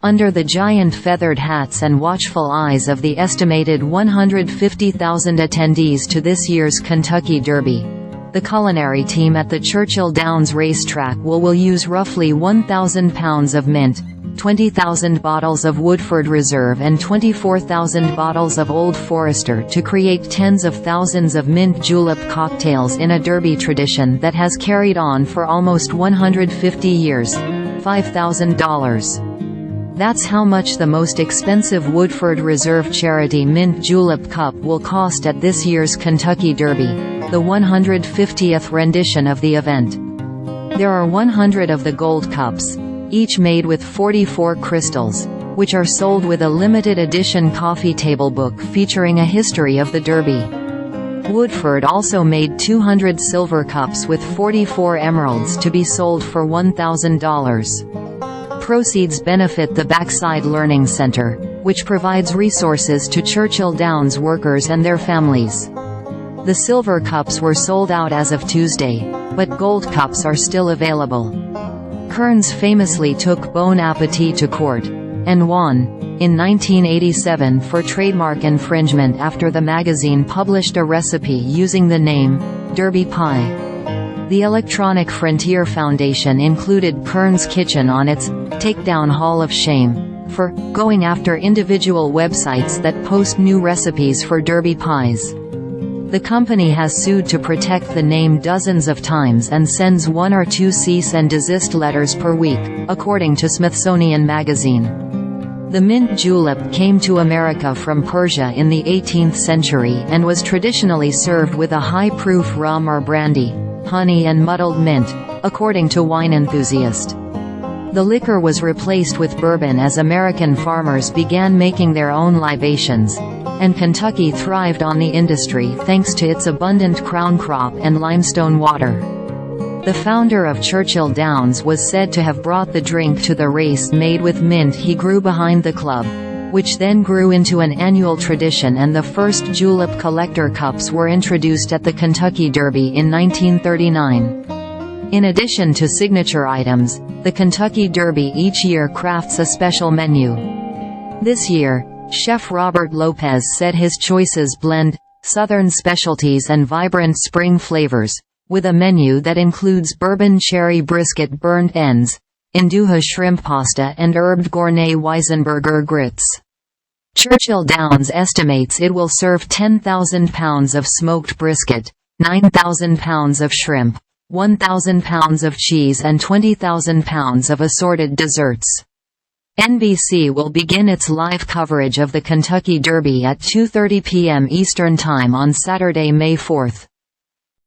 under the giant feathered hats and watchful eyes of the estimated 150,000 attendees to this year's Kentucky Derby. The culinary team at the Churchill Downs racetrack will use roughly 1,000 pounds of mint, 20,000 bottles of Woodford Reserve and 24,000 bottles of Old Forester to create tens of thousands of mint julep cocktails in a Derby tradition that has carried on for almost 150 years. $5,000. That's how much the most expensive Woodford Reserve Charity Mint Julep Cup will cost at this year's Kentucky Derby, the 150th rendition of the event. There are 100 of the gold cups, each made with 44 crystals, which are sold with a limited edition coffee table book featuring a history of the Derby. Woodford also made 200 silver cups with 44 emeralds to be sold for $1,000. Proceeds benefit the Backside Learning Center, which provides resources to Churchill Downs workers and their families. The silver cups were sold out as of Tuesday, but gold cups are still available. Kearns famously took Bon Appetit to court, and won, in 1987 for trademark infringement after the magazine published a recipe using the name, Derby Pie. The Electronic Frontier Foundation included Kearns' Kitchen on its Takedown Hall of Shame, for going after individual websites that post new recipes for Derby pies. The company has sued to protect the name dozens of times and sends 1 or 2 cease and desist letters per week, according to Smithsonian Magazine. The mint julep came to America from Persia in the 18th century and was traditionally served with a high-proof rum or brandy, honey and muddled mint, according to wine enthusiast. The liquor was replaced with bourbon as American farmers began making their own libations, and Kentucky thrived on the industry thanks to its abundant crown crop and limestone water. The founder of Churchill Downs was said to have brought the drink to the race made with mint he grew behind the club, which then grew into an annual tradition, and the first julep collector cups were introduced at the Kentucky Derby in 1939. In addition to signature items, the Kentucky Derby each year crafts a special menu. This year, Chef Robert Lopez said his choices blend Southern specialties and vibrant spring flavors, with a menu that includes bourbon cherry brisket burnt ends, Induja shrimp pasta and herbed Gournay Weisenberger grits. Churchill Downs estimates it will serve 10,000 pounds of smoked brisket, 9,000 pounds of shrimp, 1,000 pounds of cheese and 20,000 pounds of assorted desserts. NBC will begin its live coverage of the Kentucky Derby at 2:30 p.m. Eastern Time on Saturday, May 4.